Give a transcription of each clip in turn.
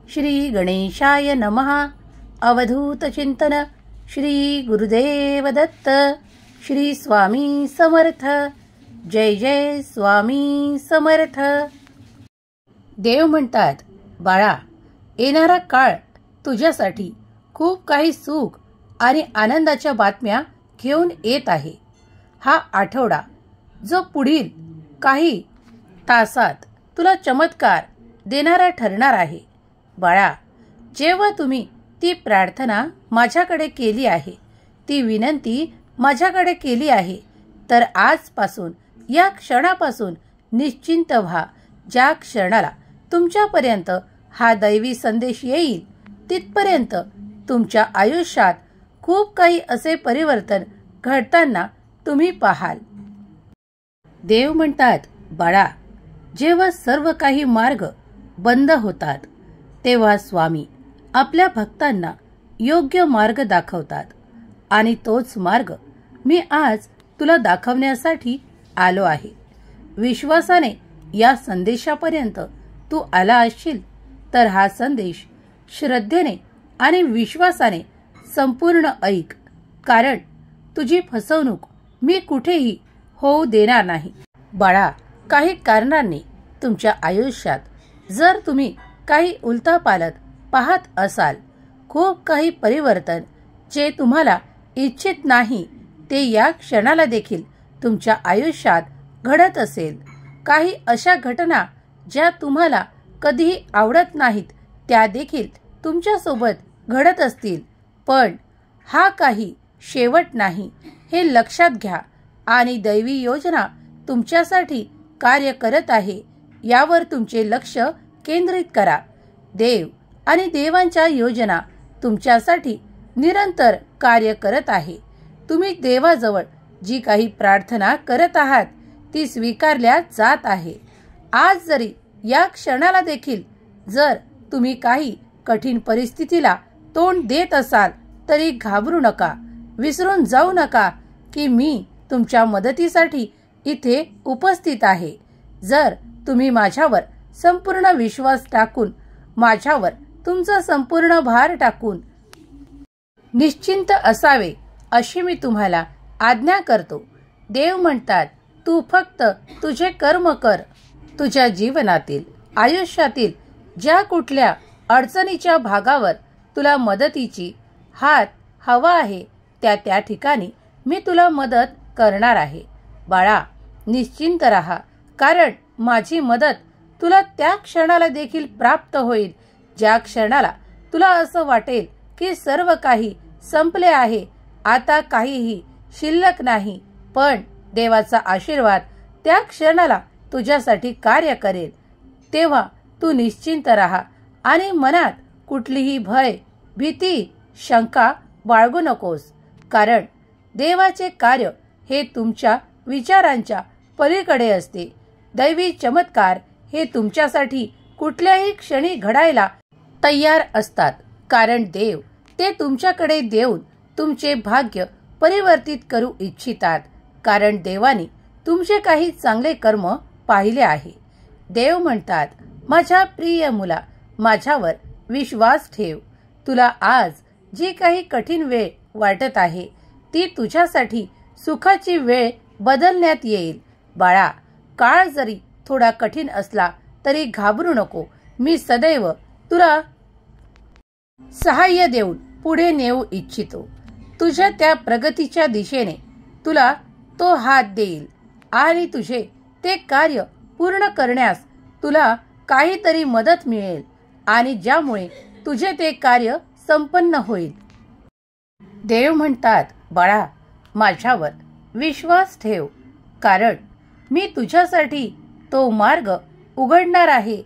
श्री गणेशाय नमः. अवधूत चिंतन श्री गुरुदेव दत्त. श्री स्वामी समर्थ. जय जय स्वामी समर्थ. देव म्हणतात, बाळा, येणारा काळ तुझ्यासाठी खूप काही सुख आणि आनंदाच्या बातम्या घेऊन येत आहे. हा आठवडा जो पुढील काही तासात तुला चमत्कार देणारा ठरणार आहे. बाळा, जेव्हा तुम्ही ती प्रार्थना माझ्याकडे केली आहे, ती विनंती माझ्याकडे केली आहे, तर आजपासून या क्षणापासून निश्चिंत व्हा. ज्या क्षणाला तुमच्यापर्यंत हा दैवी संदेश येईल तिथपर्यंत तुमच्या आयुष्यात खूप काही असे परिवर्तन घडताना तुम्ही पाहाल. देव म्हणतात, बाळा, जेव्हा सर्व काही मार्ग बंद होतात तेव्हा स्वामी आपल्या भक्तांना योग्य मार्ग दाखवतात आणि तोच मार्ग मी आज तुला दाखवण्यासाठी आलो आहे. विश्वासाने या संदेशापर्यंत तू आला असशील तर हा संदेश श्रद्धेने आणि विश्वासाने संपूर्ण ऐक, कारण तुझी फसवणूक मी कुठेही होऊ देणार नाही. बाळा, काही कारणांनी तुमच्या आयुष्यात जर तुम्ही काही उलथापालथ पाहत असाल, खूप काही परिवर्तन जे तुम्हाला इच्छित नाही ते या क्षणाला देखील तुमच्या आयुष्यात घडत असेल, काही अशा घटना ज्या तुम्हाला कधीही आवडत नाहीत त्या देखील तुमच्यासोबत घडत असतील, पण हा काही शेवट नाही हे लक्षात घ्या आणि दैवी योजना तुमच्यासाठी कार्य करत आहे यावर तुमचे लक्ष केंद्रित करा. देव आणि देवांच्या योजना तुमच्यासाठी निरंतर कार्य करत आहे. तुम्ही देवाजवळ जी काही प्रार्थना करत आहात ती स्वीकारल्या जात आहे. आज जरी या क्षणाला देखील जर तुम्ही काही कठीण परिस्थितीला तोंड देत असाल तरी घाबरू नका. विसरून जाऊ नका की मी तुमच्या मदतीसाठी इथे उपस्थित आहे. जर तुम्ही माझ्यावर संपूर्ण विश्वास टाकून, माझ्यावर तुमचा संपूर्ण भार टाकून निश्चिंत असावे अशी मी तुम्हाला आज्ञा करतो. देव म्हणतात, तू फक्त तुझे कर्म कर. तुझ्या जीवनातील, आयुष्यातील ज्या कुठल्या अडचणीच्या भागावर तुला मदतीची हात हवा आहे त्या ठिकाणी मी तुला मदत करणार आहे. बाळा, निश्चिंत राहा, कारण माझी मदत तुला त्या क्षणाला देखील प्राप्त होईल ज्या क्षणाला तुला असं वाटेल की सर्व काही संपले आहे, आता काहीही शिल्लक नाही. पण देवाचा आशीर्वाद त्या क्षणाला तुझ्यासाठी कार्य करेल. तेव्हा तू निश्चिंत राहा आणि मनात कुठलीही भय, भीती, शंका बाळगू नकोस, कारण देवाचे कार्य हे तुमच्या विचारांच्या पलीकडे असते. दैवी चमत्कार हे तुमच्यासाठी कुठल्याही क्षणी घडायला तयार असतात, कारण देव ते तुमच्याकडे देऊन तुमचे भाग्य परिवर्तित करू इच्छितात, कारण देवाने तुमचे काही चांगले कर्म पाहिले आहे. देव म्हणतात, माझ्या प्रिय मुला, माझ्यावर विश्वास ठेव. तुला आज जी काही कठीण वेळ वाटत आहे ती तुझ्यासाठी सुखाची वेळ बदलण्यात येईल. बाळा, काळ जरी थोडा कठीण असला तरी घाबरू नको. मी सदैव तुला सहाय्य देऊन पुढे नेऊ इच्छितो. तुझ्या त्या प्रगतीच्या दिशेने तुला तो हात देईल आणि तुझे ते कार्य पूर्ण करण्यास तुला काहीतरी मदत मिळेल आणि ज्यामुळे तुझे ते कार्य संपन्न होईल. देव म्हणतात, बाळा, माझ्यावर विश्वास ठेव, कारण मी तुझ्यासाठी तो मार्ग उघडणार आहे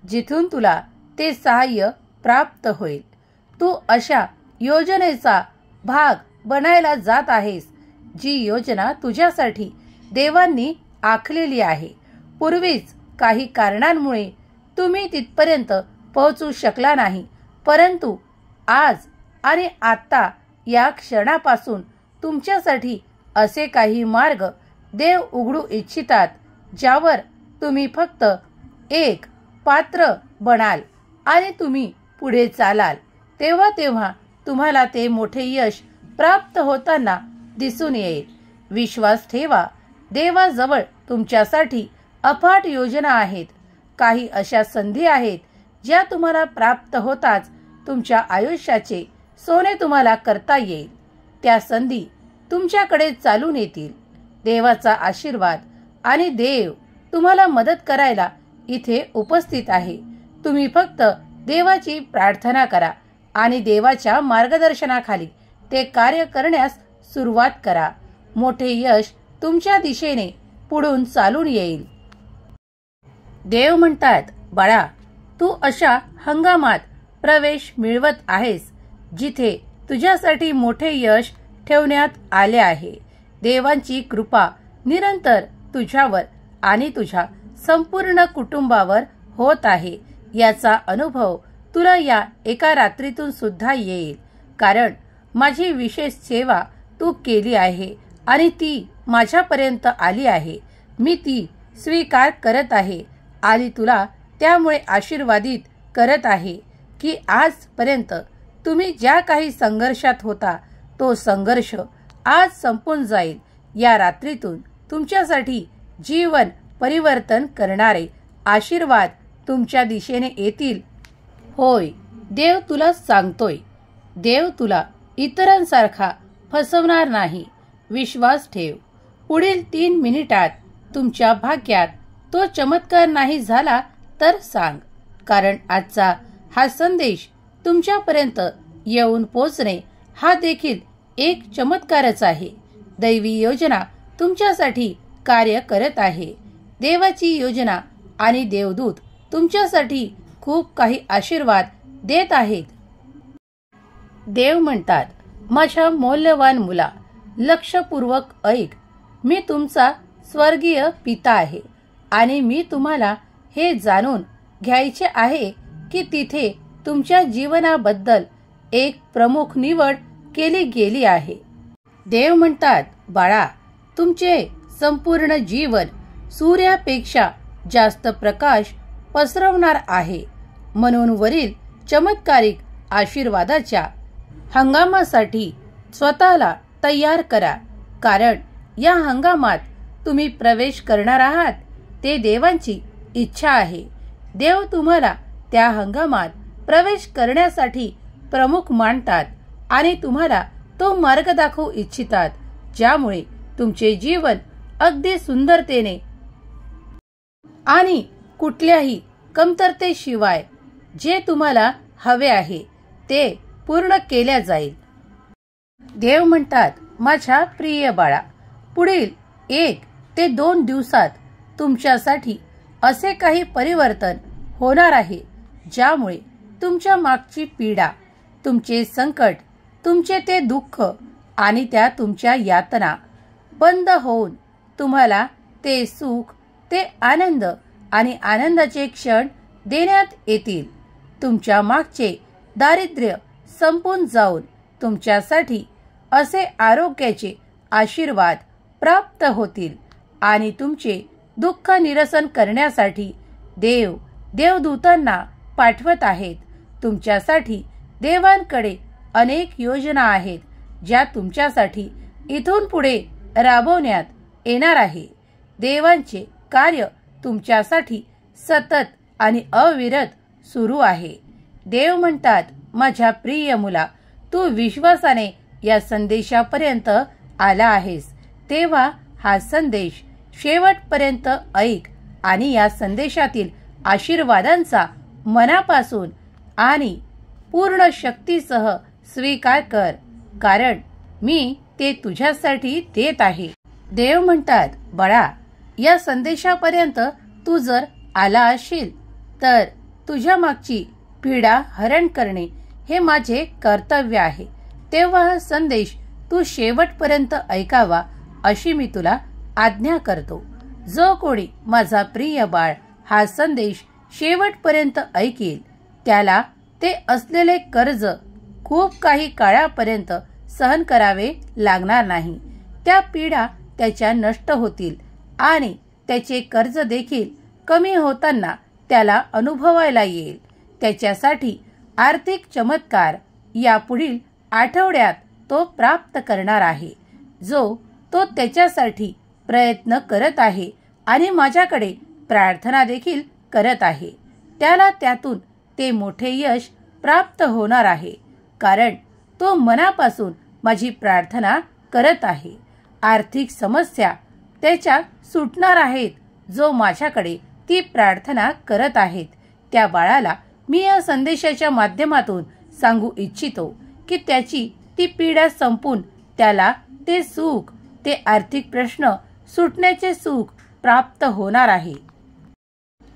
जिथून तुला ते सहाय्य प्राप्त होईल. तू अशा योजनेचा भाग बनायला जात आहेस जी योजना तुझ्यासाठी देवांनी आखलेली आहे. पूर्वीच काही कारणांमुळे तुम्ही तिथपर्यंत पोहोचू शकला नाही, परंतु आज आणि आता या क्षणापासून तुमच्यासाठी असे काही मार्ग देव उघडू इच्छितात ज्यावर तुम्ही फक्त एक पात्र बनाल आणि तुम्ही पुढे चालाल तेव्हा तेव्हा तुम्हाला ते मोठे यश प्राप्त होताना दिसून येईल. विश्वास ठेवा, देवाजवळ तुमच्यासाठी अफाट योजना आहेत. काही अशा संधी आहेत ज्या तुम्हाला प्राप्त होताच तुमच्या आयुष्याचे सोने तुम्हाला करता येईल. त्या संधी तुमच्याकडे चालून येतील. देवाचा आशीर्वाद आणि देव तुम्हाला मदत करायला इथे उपस्थित आहे. तुम्ही फक्त देवाची प्रार्थना करा आणि देवाच्या मार्गदर्शनाखाली ते कार्य करण्यास सुरुवात करा. मोठे यश तुमच्या दिशेने पुढून चालून येईल. देव म्हणतात, बाळा, तू अशा हंगामात प्रवेश मिळवत आहेस जिथे तुझ्यासाठी मोठे यश ठेवण्यात आले आहे. देवांची कृपा निरंतर तुझ्यावर आणि तुझ्या संपूर्ण कुटुंबावर होत आहे. याचा अनुभव तुला या एका रात्रीतून सुद्धा येईल. कारण माझी विशेष सेवा तू केली आहे आणि ती माझ्यापर्यंत आली आहे. मी ती स्वीकार करत आहे आणि तुला त्यामुळे आशीर्वादित करत आहे की आजपर्यंत तुम्ही ज्या काही संघर्षात होता तो संघर्ष आज संपून जाईल. या रात्रीतून तुमच्यासाठी जीवन परिवर्तन करणारे आशीर्वाद तुमच्या दिशेने येतील. होय, देव तुला सांगतोय. देव तुला इतरांसारखा फसवणार नाही. विश्वास ठेव. पुढील 3 मिनिटात तुमच्या भाग्यात तो चमत्कार नाही झाला तर सांग. कारण आजचा हा संदेश तुमच्यापर्यंत येऊन पोचणे हा देखील एक चमत्कारच आहे. दैवी योजना तुमच्यासाठी कार्य करत आहे. देवाची योजना आणि देवदूत तुमच्यासाठी खूप काही आशीर्वाद देत आहेत. देव म्हणतात, माझ्या मौल्यवान मुला, लक्षपूर्वक ऐक. मी तुमचा स्वर्गीय पिता आहे आणि मी तुम्हाला हे जाणून घ्यायचे आहे की तिथे तुमच्या जीवनाबद्दल एक प्रमुख निवड केली गेली आहे. देव म्हणतात, बाळा, तुमचे संपूर्ण जीवन सूर्यापेक्षा जास्त प्रकाश पसरवणार आहे. म्हणून वरील चमत्कारिक आशीर्वादाच्या हंगामासाठी स्वतःला तयार करा. कारण या हंगामात तुम्ही प्रवेश करणार आहात ते देवांची इच्छा आहे. देव तुम्हाला त्या हंगामात प्रवेश करण्यासाठी प्रमुख मानतात आणि तुम्हाला तो मार्ग दाखवू इच्छितात ज्यामुळे तुमचे जीवन अगदी सुंदरतेने आणि कुठल्याही कमतरतेशिवाय जे तुम्हाला हवे आहे ते पूर्ण केल्या जाईल. देव म्हणतात, माझ्या प्रिय बाळा, पुढील 1 ते 2 दिवसात तुमच्यासाठी असे काही परिवर्तन होणार आहे ज्यामुळे तुमच्या मागची पीडा, तुमचे संकट, तुमचे ते दुःख आणि त्या तुमच्या यातना बंद होऊन तुम्हाला ते सुख, ते आनंद आणि आनंदाचे क्षण देण्यात येतील. तुमच्या मागचे दारिद्र्य संपून जाऊन तुमच्यासाठी असे आरोग्याचे आशीर्वाद प्राप्त होतील आणि तुमचे दुःख निरसन करण्यासाठी देव देवदूतांना पाठवत आहेत. तुमच्यासाठी देवांकडे अनेक योजना आहेत ज्या तुमच्यासाठी इथून पुढे राबवण्यात येणार आहे. देवांचे कार्य तुमच्यासाठी सतत आणि अविरत सुरू आहे. देव म्हणतात, माझ्या प्रिय मुला, तू विश्वासाने या संदेशापर्यंत आला आहेस तेव्हा हा संदेश शेवटपर्यंत ऐक आणि या संदेशातील आशीर्वादांचा मनापासून आणि पूर्ण शक्तीसह स्वीकार कर. कारण मी ते तुझ्यासाठी देत आहे. देव म्हणतात, बाळा, या संदेशापर्यंत तू जर आला असशील तर तुझ्या मागची पीडा हरण करणे हे माझे कर्तव्य आहे. तेव्हा हा संदेश तू शेवटपर्यंत ऐकावा अशी मी तुला आज्ञा करतो. जो कोणी माझा प्रिय बाळ हा संदेश शेवटपर्यंत ऐकेल त्याला ते असलेले कर्ज खूप काही काळापर्यंत सहन करावे लागणार नाही. त्या पीडा त्याच्या नष्ट होतील आणि त्याचे कर्ज देखील कमी होताना त्याला अनुभवायला येईल. त्याच्यासाठी आर्थिक चमत्कार यापुढील आठवड्यात तो प्राप्त करणार आहे. जो तो त्याच्यासाठी प्रयत्न करत आहे आणि माझ्याकडे प्रार्थना देखील करत आहे, त्याला त्यातून ते मोठे यश प्राप्त होणार आहे, कारण तो मनापासून माझी प्रार्थना करत आहे. आर्थिक समस्या त्याच्या सुटणार आहेत. जो माझ्याकडे ती प्रार्थना करत आहेत, त्या बाळाला मी या संदेशाच्या माध्यमातून सांगू इच्छितो की त्याची ती पीडा संपून त्याला ते सुख, ते आर्थिक प्रश्न सुटण्याचे सुख प्राप्त होणार आहे.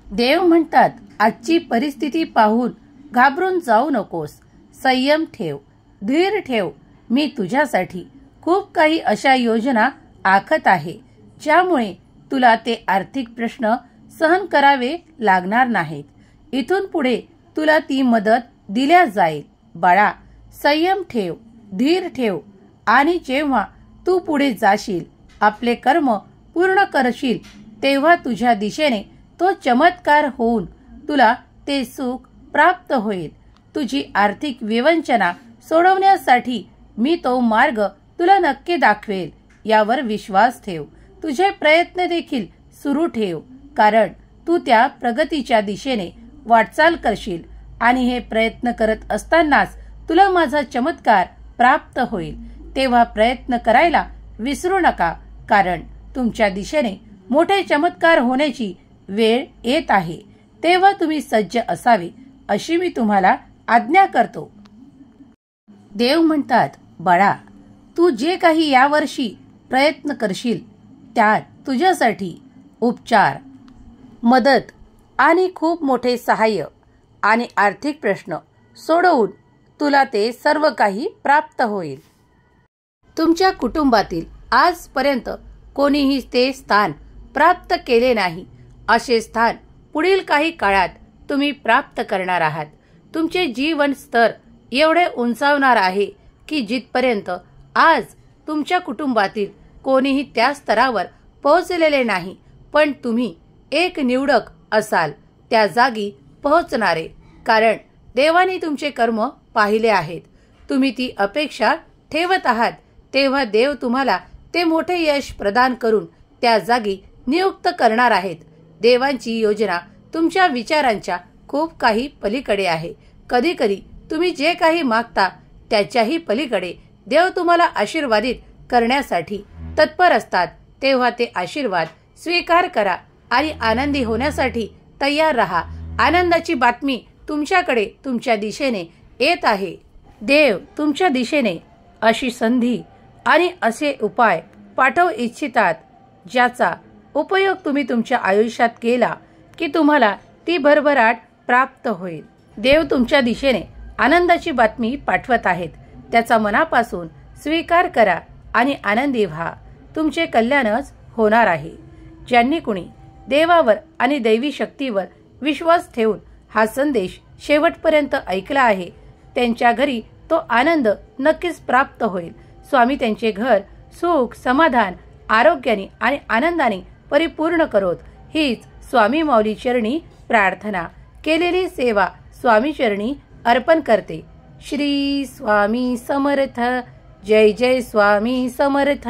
देव म्हणतात, आजची परिस्थिती पाहून घाबरून जाऊ नकोस. संयम ठेव, धीर ठेव. मी तुझ्यासाठी खूप काही अशा योजना आखत आहे ज्यामुळे तुला ते आर्थिक प्रश्न सहन करावे लागणार नाहीत. इथून पुढे तुला ती मदत दिल्या जाईल. बाळा, संयम ठेव, धीर ठेव आणि जेव्हा तू पुढे जाशील, आपले कर्म पूर्ण करशील, तेव्हा तुझ्या दिशेने तो चमत्कार होऊन तुला ते सुख प्राप्त होईल. तुझी आर्थिक विवंचना सोडवण्यासाठी मी तो मार्ग तुला नक्की दाखवेल. यावर विश्वास ठेव. तुझे प्रयत्न देखील सुरू ठेव, कारण तू त्या प्रगतीच्या दिशेने वाटचाल करशील आणि हे प्रयत्न करत असतानाच तुला माझा चमत्कार प्राप्त होईल. तेव्हा प्रयत्न करायला विसरू नका, कारण तुमच्या दिशेने मोठे चमत्कार होण्याची वेळ येत आहे. तेव्हा तुम्ही सज्ज असावे अशी मी तुम्हाला आज्ञा करतो. देव म्हणतात, बाळा, तू जे काही यावर्षी प्रयत्न करशील त्यात तुझ्यासाठी उपचार, मदत आणि खूप मोठे सहाय्य आणि आर्थिक प्रश्न सोडवून तुला ते सर्व काही प्राप्त होईल. तुमच्या कुटुंबातील आजपर्यंत कोणीही ते स्थान प्राप्त केले नाही, असे स्थान पुढील काही काळात तुम्ही प्राप्त करणार आहात. तुमचे जीवन स्तर एवढे उंचावणार आहे की जिथपर्यंत आज तुमच्या कुटुंबातील कोणीही त्या स्तरावर पोहोचलेले नाही, पण तुम्ही एक निवडक असाल त्या जागी पोहोचणारे, कारण देवाने तुमचे कर्म पाहिले आहेत. तुम्ही ती अपेक्षा ठेवत आहात, तेव्हा देव तुम्हाला ते मोठे यश प्रदान करून त्या जागी नियुक्त करणार आहेत. देवांची योजना तुमच्या विचारांच्या खूप काही पलीकडे आहे. कधी कधी तुम्ही जे काही मागता त्याच्याही पलीकडे देव तुम्हाला आशीर्वादित करण्यासाठी तत्पर असतात. तेव्हा ते आशीर्वाद स्वीकार करा आणि आनंदी होण्यासाठी तयार राहा. आनंदाची बातमी तुमच्याकडे, तुमच्या दिशेने येत आहे. देव तुमच्या दिशेने अशी संधी आणि असे उपाय पाठवू इच्छितात ज्याचा उपयोग तुम्ही तुमच्या आयुष्यात केला की तुम्हाला ती भरभराट प्राप्त होईल. देव तुमच्या दिशेने आनंदाची बातमी पाठवत आहेत. त्याचा मनापासून स्वीकार करा आणि आनंदी व्हा. तुमचे कल्याणच होणार आहे. ज्यांनी कुणी देवावर आणि दैवी शक्तीवर विश्वास ठेवून हा संदेश शेवटपर्यंत ऐकला आहे, त्यांच्या घरी तो आनंद नक्कीच प्राप्त होईल. स्वामी त्यांचे घर सुख, समाधान, आरोग्याने आणि आनंदाने परिपूर्ण करोत. हीच स्वामी माऊली चरणी प्रार्थना. केलेली सेवा स्वामी चरणी अर्पण करते. श्री स्वामी समर्थ. जय जय स्वामी समर्थ.